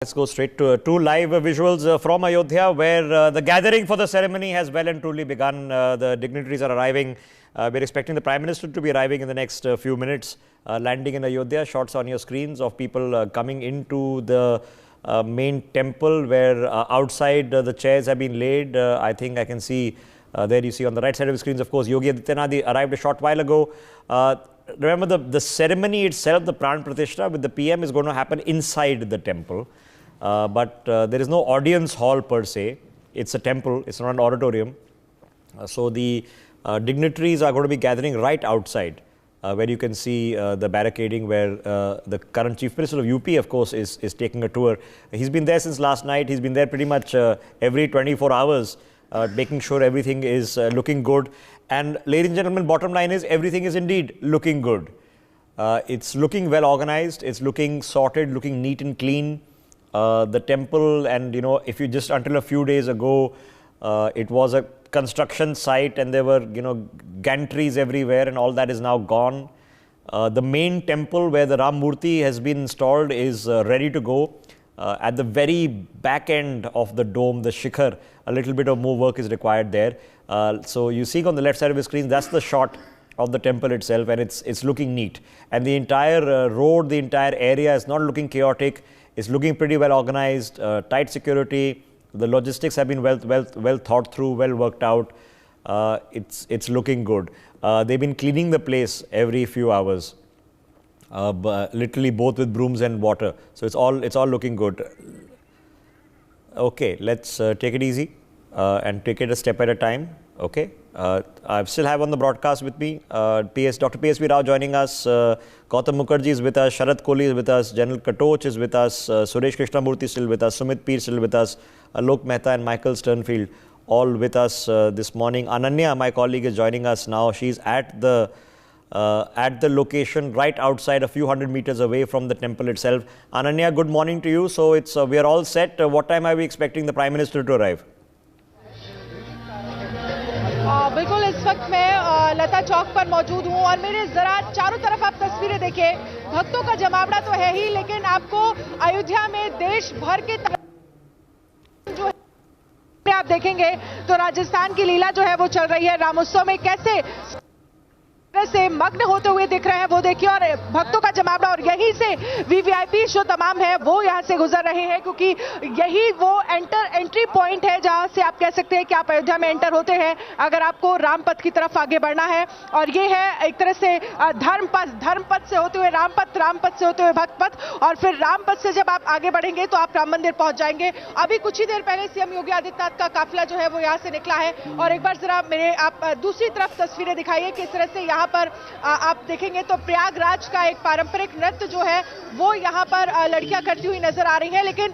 Let's go straight to two live visuals from Ayodhya, where the gathering for the ceremony has well and truly begun. The dignitaries are arriving. We're expecting the Prime Minister to be arriving in the next few minutes, landing in Ayodhya. Shots on your screens of people coming into the main temple, where outside the chairs have been laid. I think I can see there you see on the right side of the screens, of course, Yogi Adityanath arrived a short while ago. Remember, the ceremony itself, the Pran Pratistha with the PM, is going to happen inside the temple. But there is no audience hall per se. It's a temple. It's not an auditorium. So the dignitaries are going to be gathering right outside, where you can see the barricading, where the current Chief Minister of UP, of course, is taking a tour. He's been there since last night. He's been there pretty much every 24 hours, making sure everything is looking good. And ladies and gentlemen, bottom line is everything is indeed looking good. It's looking well organized. It's looking sorted, looking neat and clean. The temple, and you know, if you just until a few days ago, it was a construction site and there were, you know, gantries everywhere, and all that is now gone. The main temple where the Ram Murti has been installed is ready to go. At the very back end of the dome, the shikhar, a little bit of more work is required there. So you see on the left side of the screen, that's the shot of the temple itself, and it's looking neat. And the entire road, the entire area is not looking chaotic. It's looking pretty well organized, tight security. The logistics have been well thought through, well worked out. It's looking good. They've been cleaning the place every few hours, literally both with brooms and water. So it's all looking good. Okay, let's take it easy and take it a step at a time. Okay, I still have on the broadcast with me Dr. PSV Rao joining us, Gautam Mukherjee is with us, Sharad Kohli is with us, General Katoch is with us, Suresh Krishnamurthy still with us, Sumit Peer still with us, Alok Mehta and Michael Sternfield all with us this morning. Ananya, my colleague, is joining us now. She's at the location right outside, a few hundred meters away from the temple itself. Ananya, good morning to you. So we are all set. What time are we expecting the Prime Minister to arrive? बिल्कुल इस वक्त मैं लता चौक पर मौजूद हूँ और मेरे जरा चारों तरफ आप तस्वीरें देखिए। भक्तों का जमावड़ा तो है ही, लेकिन आपको अयोध्या में देश भर के जो आप देखेंगे तो राजस्थान की लीला जो है वो चल रही है। रामोत्सव में कैसे से मग्न होते हुए दिख रहे हैं वो देखिए, और भक्तों का जमावड़ा, और यहीं से वीवीआईपी जो तमाम है वो यहां से गुजर रहे हैं, क्योंकि यही वो एंट्री पॉइंट है जहां से आप कह सकते हैं कि आप अयोध्या में एंटर होते हैं अगर आपको रामपथ की तरफ आगे बढ़ना है। और ये है एक तरह से धर्मपथ से होते हुए रामपथ, रामपथ से होते हुए भक्तपथ, और फिर रामपथ से जब आप आगे बढ़ेंगे तो आप राम मंदिर पहुंच जाएंगे। अभी कुछ ही देर पहले सीएम योगी आदित्यनाथ का काफिला जो है वो यहाँ से निकला है, और एक बार जरा मेरे आप दूसरी तरफ तस्वीरें दिखाइए किस तरह से यहाँ पर आप देखेंगे तो प्रयागराज का एक पारंपरिक नृत्य जो है वो यहाँ पर लड़कियां करती हुई नजर आ रही हैं। लेकिन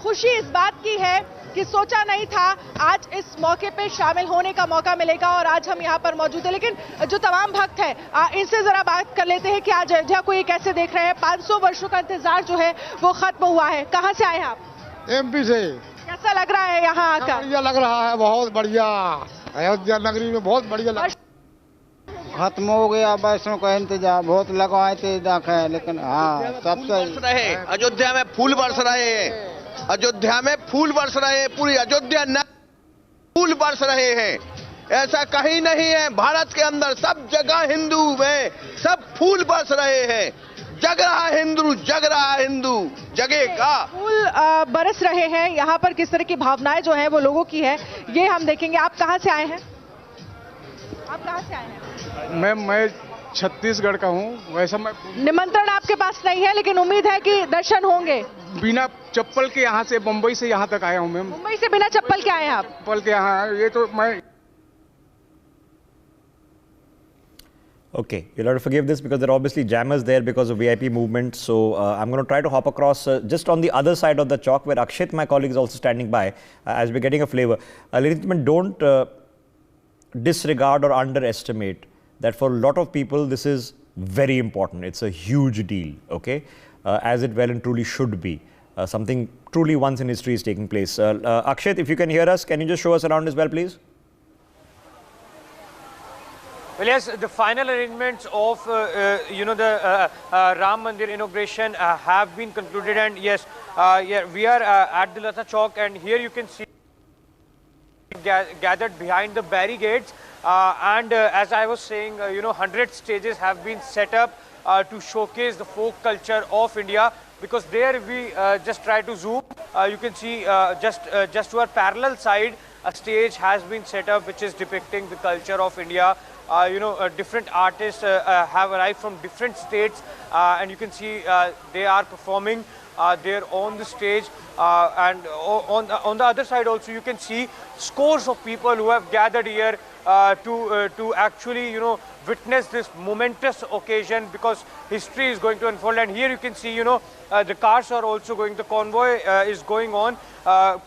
खुशी इस बात की है कि सोचा नहीं था आज इस मौके पे शामिल होने का मौका मिलेगा, और आज हम यहाँ पर मौजूद हैं। लेकिन जो तमाम भक्त हैं इनसे जरा बात कर लेते हैं कि आज अयोध्या को ये कैसे देख रहे हैं। 500 वर्षों का इंतजार जो है वो खत्म हुआ है। कहाँ से आए हैं आप? एमपी से। कैसा लग रहा है यहाँ आकर? बढ़िया लग रहा है, बहुत बढ़िया। अयोध्या नगरी में बहुत बढ़िया लग। खत्म हो गया वैष्णो का इंतजार, बहुत लगवाए थे देखे, लेकिन हाँ सबसे रहे। अयोध्या में फूल बरस रहे हैं, अयोध्या में फूल बरस रहे हैं, पूरी अयोध्या फूल बरस रहे हैं। ऐसा कहीं नहीं है भारत के अंदर, सब जगह हिंदू में सब फूल बरस रहे हैं। जग रहा हिंदू, जग रहा हिंदू, जगेगा। फूल बरस रहे हैं। यहाँ पर किस तरह की भावनाएं जो है वो लोगों की है ये हम देखेंगे। आप कहाँ से आए हैं? आप कहाँ से आए हैं? मैं छत्तीसगढ़ का हूँ। वैसा मैं निमंत्रण आपके पास नहीं है, लेकिन उम्मीद है कि दर्शन होंगे। बिना चप्पल के यहाँ से, मुंबई से यहाँ तक आया हूँ मैं। मुंबई से बिना चप्पल के आए हैं आप? चप्पल के यहाँ, ये तो मैं Okay, you'll have to forgive this because there are obviously jammers there because of VIP movement. So I'm going to try to hop across just on the other side of the chalk where Akshit, my colleague, is also standing by as we're getting a flavor. Ladies and gentlemen, don't disregard or underestimate that for a lot of people this is very important. It's a huge deal, okay, as it well and truly should be. Something truly once in history is taking place. Akshit, if you can hear us, can you just show us around as well, please? Well, yes, the final arrangements of the Ram Mandir inauguration have been concluded, and yes, we are at the Lata Chowk, and here you can see gathered behind the barricades, and as I was saying, 100 stages have been set up to showcase the folk culture of India. Because there we just try to zoom, you can see just to our parallel side, a stage has been set up which is depicting the culture of India. Different artists have arrived from different states, and you can see they are performing there on the stage, and on the other side also you can see scores of people who have gathered here to actually witness this momentous occasion, because history is going to unfold. And here you can see the cars are also going, the convoy is going on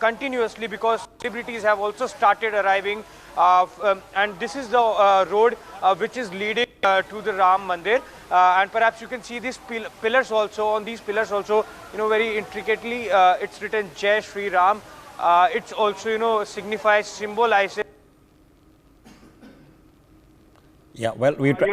continuously, because celebrities have also started arriving, and this is the road which is leading to the Ram Mandir, and perhaps you can see these pillars also. On these pillars also, very intricately it's written Jai Shri Ram. It's also signifies, symbolizes. Yeah, well, we've tried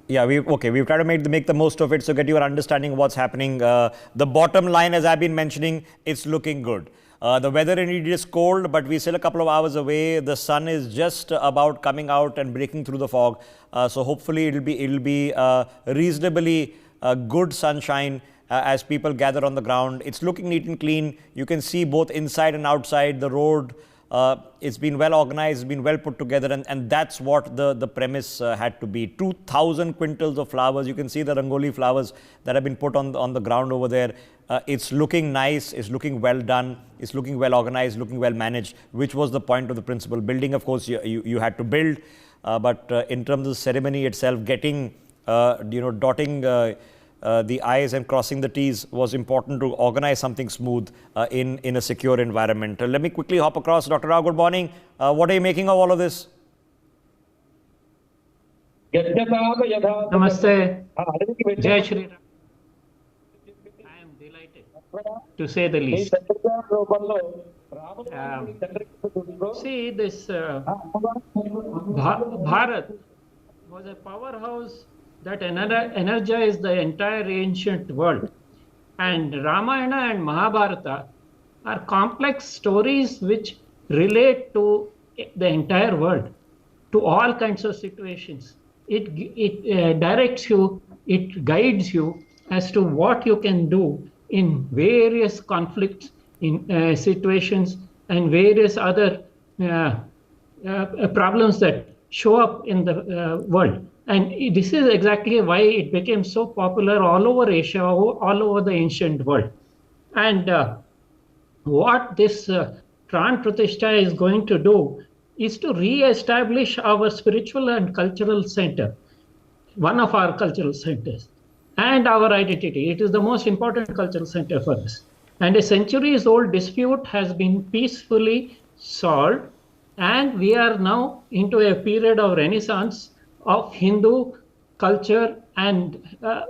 to make the most of it, so get your understanding of what's happening. The bottom line, as I've been mentioning, it's looking good. The weather in India is cold, but we're still a couple of hours away. The sun is just about coming out and breaking through the fog. So hopefully it'll be reasonably good sunshine as people gather on the ground. It's looking neat and clean. You can see both inside and outside the road. It's been well organized, it's been well put together, and that's what the premise had to be. 2,000 quintals of flowers. You can see the Rangoli flowers that have been put on the ground over there. It's looking nice, it's looking well done, it's looking well organized, looking well managed, which was the point of the principal building. Of course, you had to build, but in terms of the ceremony itself, getting, dotting the I's and crossing the T's was important to organize something smooth in a secure environment. Let me quickly hop across. Dr. Rao, good morning. What are you making of all of this? Namaste. Jai Shri Ram. I am delighted, to say the least. See, this Bharat was a powerhouse that energized the entire ancient world. And Ramayana and Mahabharata are complex stories which relate to the entire world, to all kinds of situations. It directs you, it guides you as to what you can do in various conflicts, in situations, and various other problems that show up in the world. And this is exactly why it became so popular all over Asia, all over the ancient world. And what this Pran Pratistha is going to do is to re-establish our spiritual and cultural center, one of our cultural centers, and our identity. It is the most important cultural center for us. And a centuries-old dispute has been peacefully solved, and we are now into a period of renaissance of Hindu culture and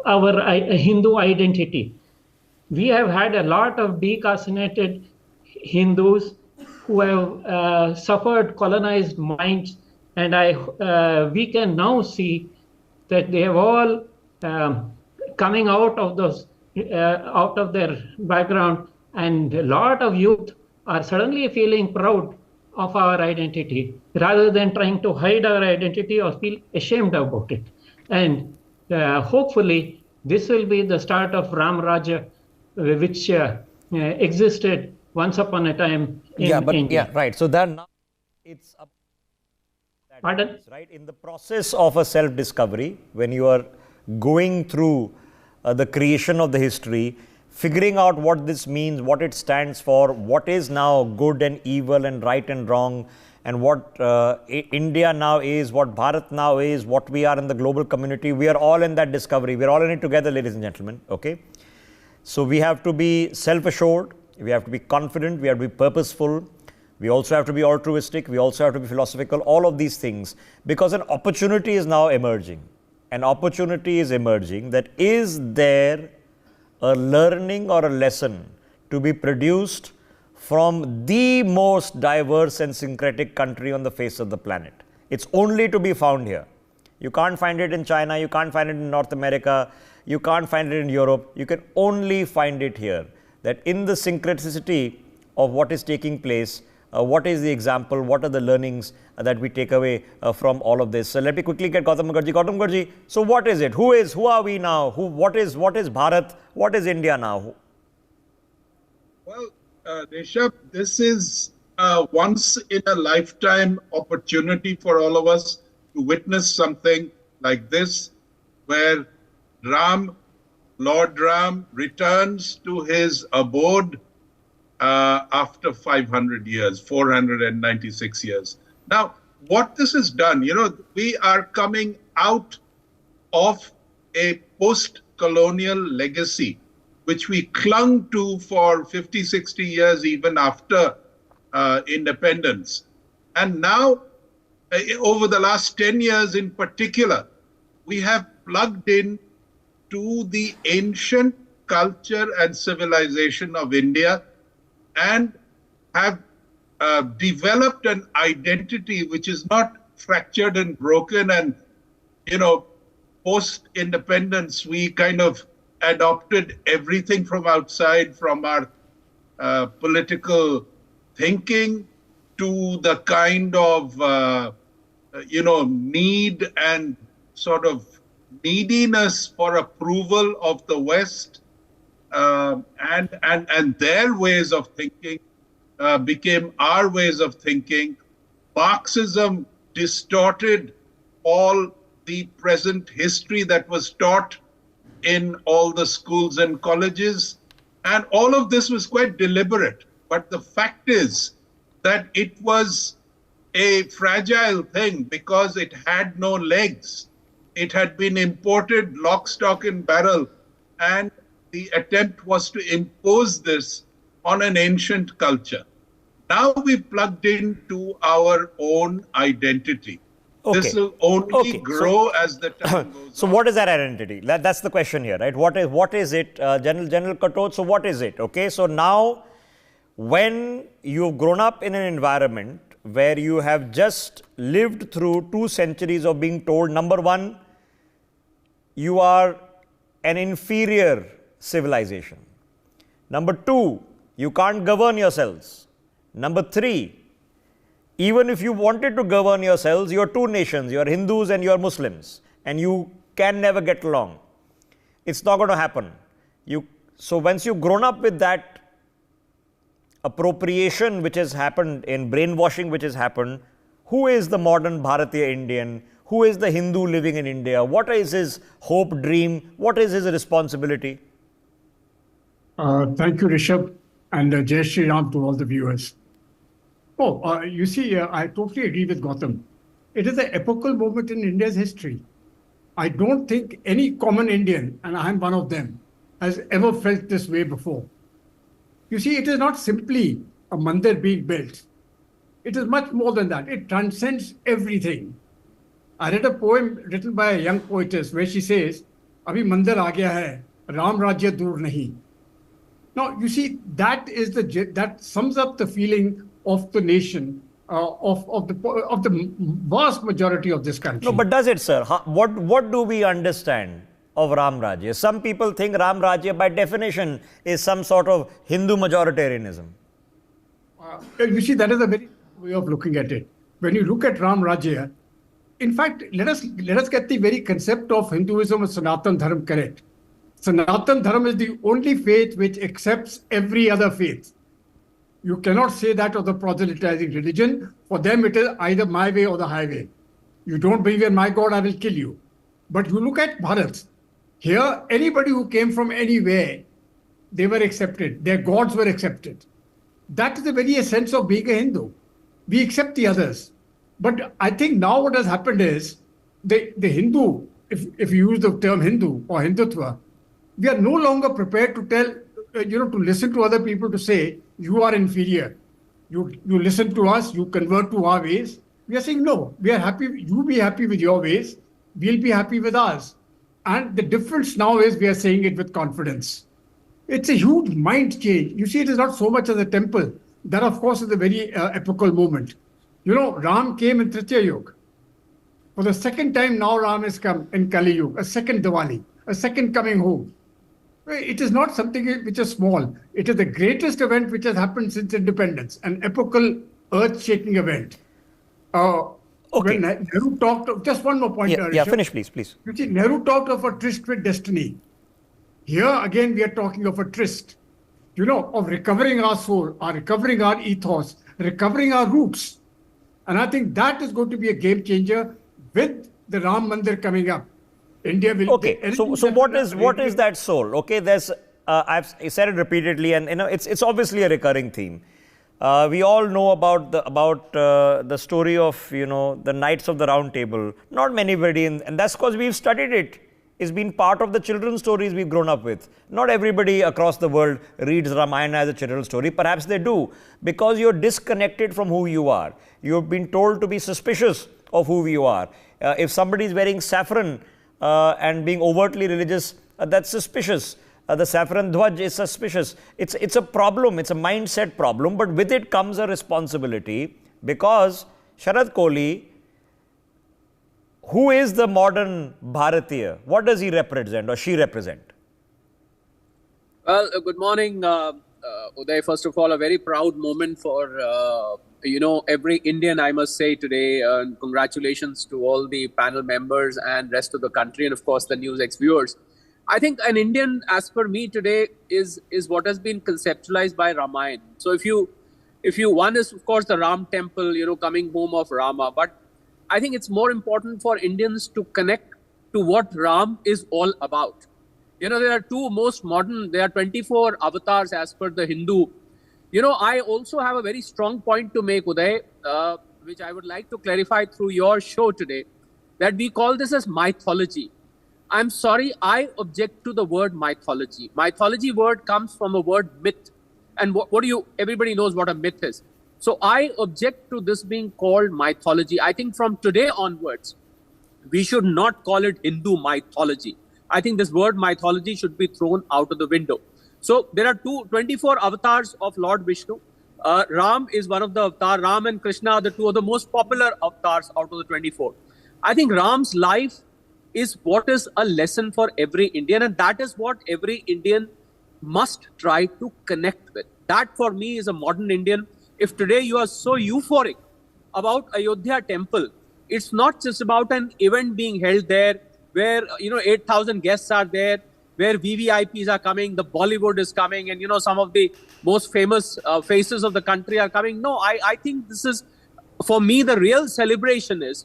our Hindu identity. We have had a lot of decarcinated Hindus who have suffered colonized minds, and we can now see that they have all coming out of those out of their background, and a lot of youth are suddenly feeling proud of our identity rather than trying to hide our identity or feel ashamed about it. And hopefully this will be the start of ramrajya, which existed once upon a time in India. Yeah, right. So then now it's up. Pardon? Right, in the process of a self-discovery, when you are going through the creation of the history, figuring out what this means, what it stands for, what is now good and evil and right and wrong, and what India now is, what Bharat now is, what we are in the global community. We are all in that discovery. We are all in it together, ladies and gentlemen. Okay. So we have to be self-assured. We have to be confident. We have to be purposeful. We also have to be altruistic. We also have to be philosophical. All of these things, because an opportunity is now emerging. An opportunity is emerging that is there a learning or a lesson to be produced from the most diverse and syncretic country on the face of the planet. It's only to be found here. You can't find it in China, you can't find it in North America, you can't find it in Europe. You can only find it here. That in the synchronicity of what is taking place, what is the example, what are the learnings that we take away from all of this. So let me quickly get Gautam Mukherjee. Gautam Mukherjee, so what is it? Who are we now? What is Bharat? What is India now? Well, Rishabh, this is a once in a lifetime opportunity for all of us to witness something like this, where Lord Ram returns to his abode after 500 years, 496 years. Now, what this has done, we are coming out of a post-colonial legacy, which we clung to for 50, 60 years, even after independence. And now, over the last 10 years in particular, we have plugged in to the ancient culture and civilization of India and have developed an identity which is not fractured and broken. And, post-independence, we kind of adopted everything from outside, from our political thinking to the kind of, need and sort of neediness for approval of the West, and their ways of thinking became our ways of thinking. Marxism distorted all the present history that was taught in all the schools and colleges. And all of this was quite deliberate. But the fact is that it was a fragile thing because it had no legs. It had been imported lock, stock, and barrel. And the attempt was to impose this on an ancient culture. Now we plugged into our own identity. Okay. This will only grow as the time goes on. So what is that identity? That's the question here, right? What is it? General Katot, so what is it? Okay, so now when you've grown up in an environment where you have just lived through 2 centuries of being told, number one, you are an inferior civilization. Number 2, you can't govern yourselves. Number 3, even if you wanted to govern yourselves, you are 2 nations, you are Hindus and you are Muslims, and you can never get along. It's not going to happen. So once you've grown up with that appropriation which has happened, in brainwashing which has happened, who is the modern Bharatiya Indian? Who is the Hindu living in India? What is his hope, dream? What is his responsibility? Thank you, Rishabh, and Jai Shri Ram to all the viewers. You see, I totally agree with Gautam. It is an epochal moment in India's history. I don't think any common Indian, and I am one of them, has ever felt this way before. You see, it is not simply a mandir being built. It is much more than that. It transcends everything. I read a poem written by a young poetess where she says, "Abhi mandir aa gaya hai, ramrajya dur nahi." Now, you see, that sums up the feeling of the nation, of the vast majority of this country. No, but does it, sir? What do we understand of Ramrajya? Some people think Ramrajya, by definition, is some sort of Hindu majoritarianism. You see, that is a very way of looking at it. When you look at Ramrajya, in fact, let us get the very concept of Hinduism and Sanatan Dharma correct. Sanatan Dharma is the only faith which accepts every other faith. You cannot say that of the proselytizing religion. For them, it is either my way or the highway. You don't believe in my God, I will kill you. But you look at Bharat. Here, anybody who came from anywhere, they were accepted. Their gods were accepted. That is the very essence of being a Hindu. We accept the others. But I think now what has happened is the Hindu, if you use the term Hindu or Hindutva, we are no longer prepared to tell, to listen to other people to say, you are inferior. You listen to us, you convert to our ways. We are saying, no, we are happy. You be happy with your ways. We'll be happy with ours. And the difference now is we are saying it with confidence. It's a huge mind change. You see, it is not so much as a temple. That, of course, is a very epochal moment. Ram came in Tritiya Yuga. For the second time now Ram has come in Kali Yuga, a second Diwali, a second coming home. It is not something which is small. It is the greatest event which has happened since independence, an epochal, earth-shaking event. Okay. When Nehru talked of, just one more point. Yeah, finish please. You see, Nehru talked of a tryst with destiny. Here again, we are talking of a tryst, of recovering our soul, recovering our ethos, recovering our roots. And I think that is going to be a game changer with the Ram Mandir coming up. India will. Okay, so what is that soul? Okay, there's I've said it repeatedly, and it's obviously a recurring theme. We all know about the story of the Knights of the Round Table. Not anybody, and that's because we've studied it. It's been part of the children's stories we've grown up with. Not everybody across the world reads Ramayana as a children's story. Perhaps they do, because you're disconnected from who you are. You've been told to be suspicious of who you are. If somebody is wearing saffron and being overtly religious, that's suspicious. The saffron dhwaj is suspicious. It's a problem. It's a mindset problem. But with it comes a responsibility, because Sharad Kohli, who is the modern Bharatiya? What does he represent or she represent? Well, good morning, Uday. First of all, a very proud moment for, every Indian, I must say today. And congratulations to all the panel members and rest of the country, and of course the NewsX viewers. I think an Indian, as per me today, is what has been conceptualized by Ramayan. So if you one is of course the Ram temple, coming home of Rama, but I think it's more important for Indians to connect to what Ram is all about. There are two most modern, there are 24 avatars as per the Hindu. I also have a very strong point to make, Uday, which I would like to clarify through your show today, that we call this as mythology. I'm sorry, I object to the word mythology. Mythology word comes from a word myth. And everybody knows what a myth is. So I object to this being called mythology. I think from today onwards, we should not call it Hindu mythology. I think this word mythology should be thrown out of the window. So there are 24 avatars of Lord Vishnu. Ram is one of the avatars. Ram and Krishna are the two of the most popular avatars out of the 24. I think Ram's life is what is a lesson for every Indian, and that is what every Indian must try to connect with. That for me is a modern Indian. If today you are so euphoric about Ayodhya temple, it's not just about an event being held there where 8,000 guests are there, where VVIPs are coming, the Bollywood is coming, and some of the most famous faces of the country are coming. No, I think this is, for me, the real celebration is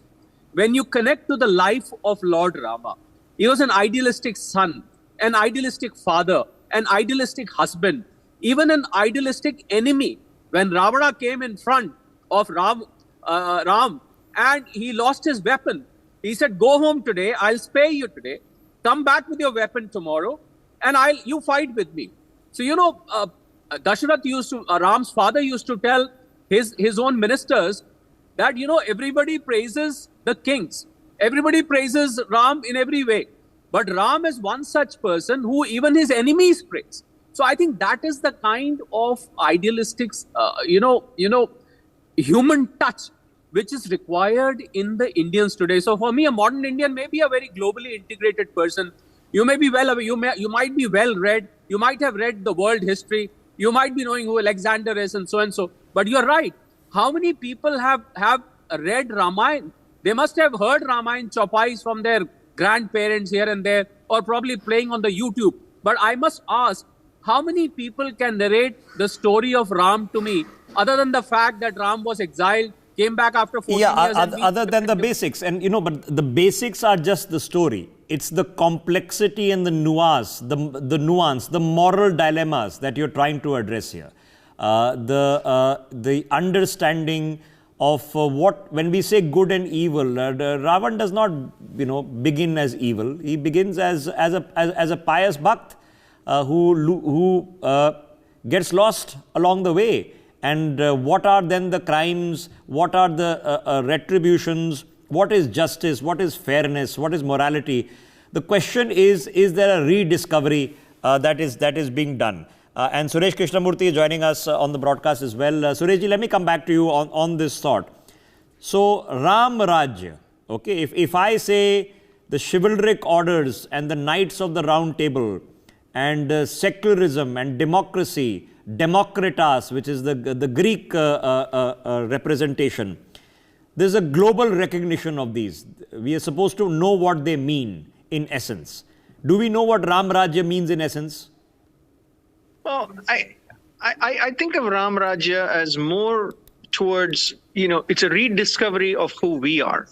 when you connect to the life of Lord Rama. He was an idealistic son, an idealistic father, an idealistic husband, even an idealistic enemy. When Ravana came in front of Ram and he lost his weapon, he said, "Go home today, I'll spare you today. Come back with your weapon tomorrow and you fight with me." So, Dasharath Ram's father used to tell his own ministers that, everybody praises the kings. Everybody praises Ram in every way. But Ram is one such person who even his enemies praise. So I think that is the kind of idealistic, human touch which is required in the Indians today. So for me, a modern Indian may be a very globally integrated person. You may be you might be well read. You might have read the world history. You might be knowing who Alexander is and so and so. But you're right. How many people have read Ramayan? They must have heard Ramayan chopais from their grandparents here and there, or probably playing on the YouTube. But I must ask, how many people can narrate the story of Ram to me, other than the fact that Ram was exiled, came back after 14 years? Other than the basics. And, but the basics are just the story. It's the complexity and the nuance, the moral dilemmas that you're trying to address here. The understanding of when we say good and evil, Ravan does not, begin as evil. He begins as a pious bhakt who gets lost along the way. And what are then the crimes? What are the retributions? What is justice? What is fairness? What is morality? The question is there a rediscovery that is being done? And Suresh Krishnamurthy is joining us on the broadcast as well. Sureshji, let me come back to you on this thought. So, ramrajya, Okay, if I say the chivalric orders and the knights of the round table and secularism and democracy, democratas, which is the Greek representation, there's a global recognition of these. We are supposed to know what they mean in essence. Do we know what Ramrajya means in essence? Well, I think of Ramrajya as more towards, it's a rediscovery of who we are.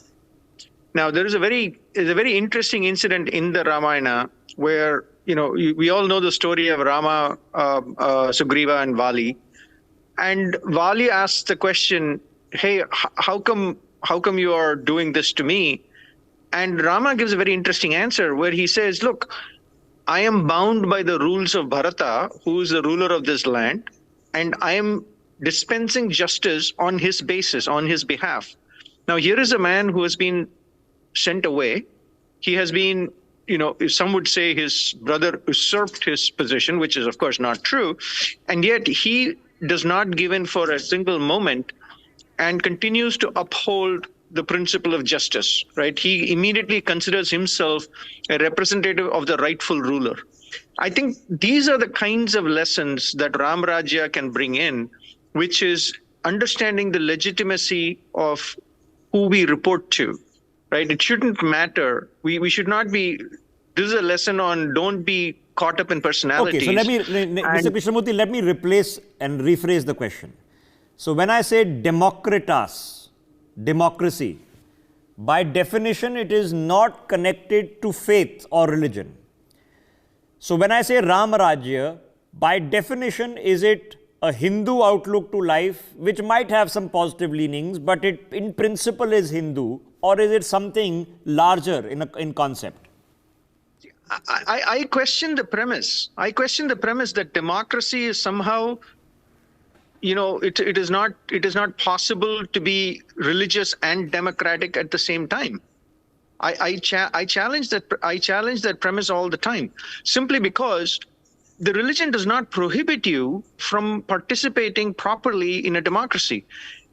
Now, there's a very interesting incident in the Ramayana where, we all know the story of Rama, Sugriva and Vali. And Vali asks the question, hey, how come you are doing this to me? And Rama gives a very interesting answer where he says, look, I am bound by the rules of Bharata, who is the ruler of this land, and I am dispensing justice on his basis, on his behalf. Now, here is a man who has been sent away. He has been, some would say his brother usurped his position, which is, of course, not true. And yet he does not give in for a single moment and continues to uphold the principle of justice, right? He immediately considers himself a representative of the rightful ruler. I think these are the kinds of lessons that Ramrajya can bring in, which is understanding the legitimacy of who we report to, right? It shouldn't matter. We should not be, this is a lesson on don't be caught up in personalities. Okay, so Mr. Krishnamurthy, let me replace and rephrase the question. So when I say democratas, democracy, by definition, it is not connected to faith or religion. So when I say Ramrajya, by definition, is it a Hindu outlook to life, which might have some positive leanings, but it in principle is Hindu, or is it something larger in concept? I question the premise. I question the premise that democracy is somehow, it is not possible to be religious and democratic at the same time. I challenge that premise all the time, simply because the religion does not prohibit you from participating properly in a democracy.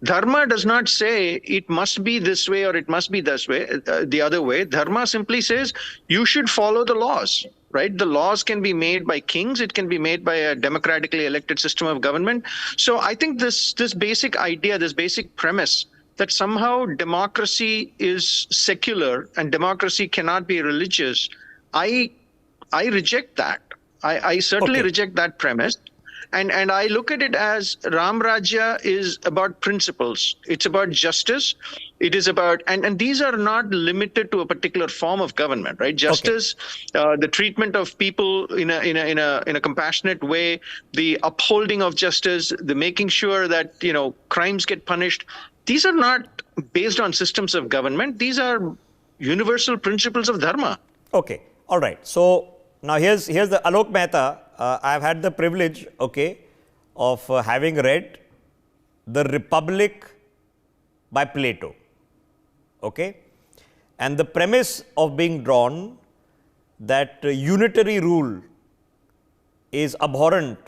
Dharma does not say it must be this way or it must be this way, the other way. Dharma simply says you should follow the laws, right? The laws can be made by kings. It can be made by a democratically elected system of government. So I think this basic idea, this basic premise that somehow democracy is secular and democracy cannot be religious, I reject that. I certainly reject that premise. And I look at it as Ramrajya is about principles. It's about justice. It is about, and these are not limited to a particular form of government, right? Justice, the treatment of people in a compassionate way, the upholding of justice, the making sure that, crimes get punished. These are not based on systems of government. These are universal principles of dharma. Okay. All right. So now here's the Alok Mehta. I've had the privilege, of having read The Republic by Plato, and the premise of being drawn that unitary rule is abhorrent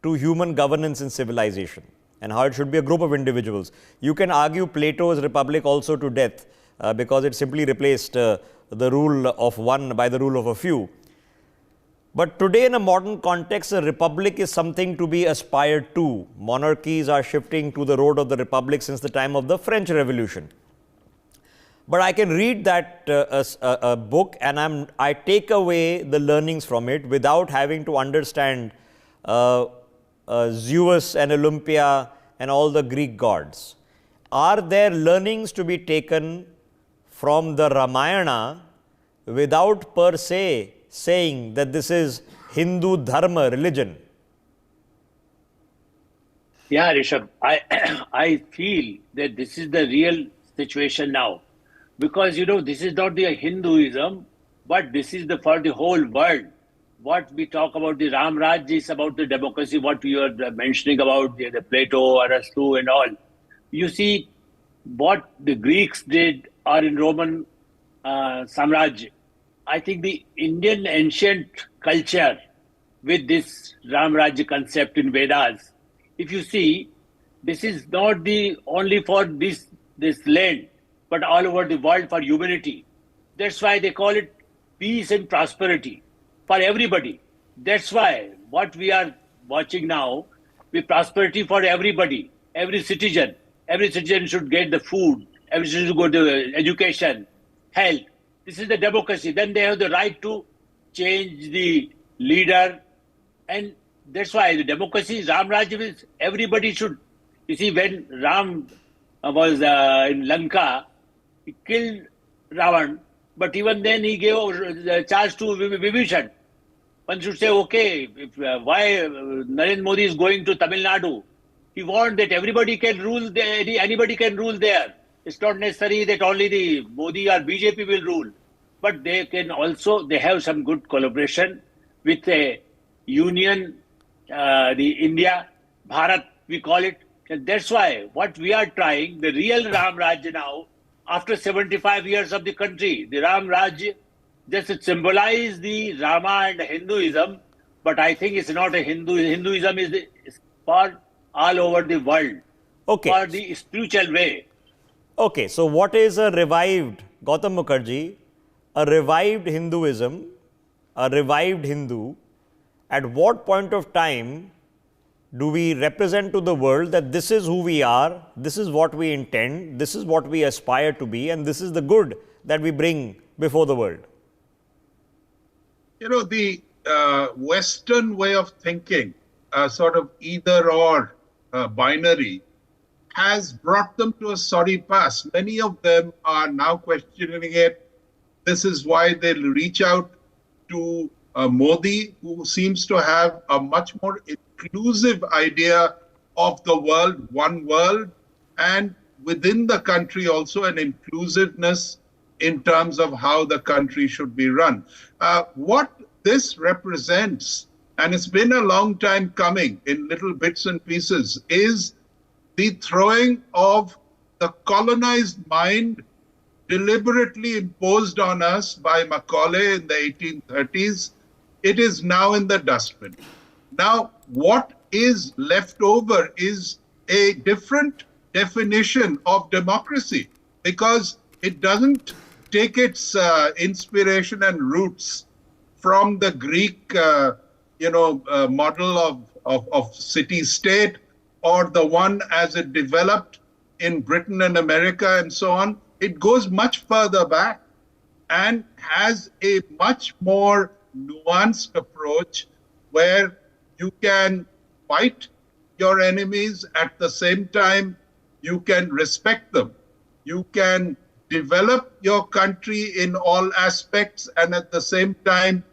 to human governance in civilization and how it should be a group of individuals. You can argue Plato's Republic also to death because it simply replaced the rule of one by the rule of a few. But today in a modern context, a republic is something to be aspired to. Monarchies are shifting to the road of the republic since the time of the French Revolution. But I can read that a book and I take away the learnings from it without having to understand Zeus and Olympia and all the Greek gods. Are there learnings to be taken from the Ramayana without per se saying that this is Hindu dharma, religion? Yeah, Rishabh, I feel that this is the real situation now. Because, this is not the Hinduism, but this is for the whole world. What we talk about the Ramrajya is about the democracy, what you are mentioning about the Plato, Aristotle and all. You see, what the Greeks did or in Roman Samrajya. I think the Indian ancient culture with this Ramrajya concept in Vedas, if you see, this is not only for this land. but all over the world for humanity. That's why they call it peace and prosperity for everybody. That's why what we are watching now, with prosperity for everybody, every citizen. Every citizen should get the food. Every citizen should go to education, health. This is the democracy. Then they have the right to change the leader. And that's why the democracy is Ramrajya. Everybody should. You see, when Ram was in Lanka, he killed Raavan. But even then, he gave the charge to Vibhishan. One should say, okay, why Narendra Modi is going to Tamil Nadu? He warned that everybody can rule there, anybody can rule there. It's not necessary that only the Modi or BJP will rule. But they can also, they have some good collaboration with a union, the India, Bharat, we call it. And that's why what we are trying, the real Ramrajya now, after 75 years of the country, the Ramrajya, just symbolize the Rama and Hinduism, but I think it's not a Hinduism is for all over the world, for the spiritual way. Okay, so what is a revived, Gautam Mukherjee, a revived Hinduism, a revived Hindu? At what point of time do we represent to the world that this is who we are, this is what we intend, this is what we aspire to be, and this is the good that we bring before the world? You know, the Western way of thinking, sort of either or binary, has brought them to a sorry pass. Many of them are now questioning it. This is why they'll reach out to Modi, who seems to have a much more inclusive idea of the world, one world, and within the country also an inclusiveness in terms of how the country should be run. What this represents, and it's been a long time coming in little bits and pieces, is the throwing of the colonized mind deliberately imposed on us by Macaulay in the 1830s. It is now in the dustbin. Now, what is left over is a different definition of democracy, because it doesn't take its inspiration and roots from the Greek, model of city-state, or the one as it developed in Britain and America and so on. It goes much further back and has a much more nuanced approach where you can fight your enemies, at the same time you can respect them. You can develop your country in all aspects and at the same time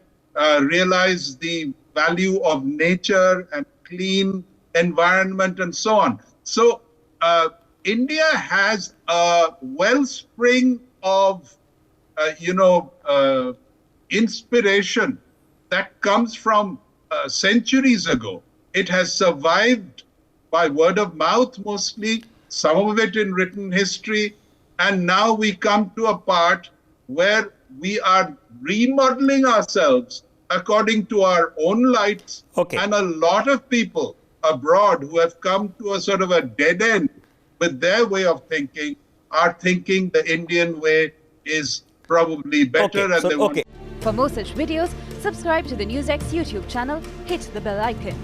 realize the value of nature and clean environment and so on. So India has a wellspring of, inspiration that comes from centuries ago. It has survived by word of mouth mostly, some of it in written history, and now we come to a part where we are remodeling ourselves according to our own lights. And a lot of people abroad who have come to a sort of a dead end with their way of thinking are thinking the Indian way is probably better. For more such videos, subscribe to the NewsX YouTube channel, hit the bell icon.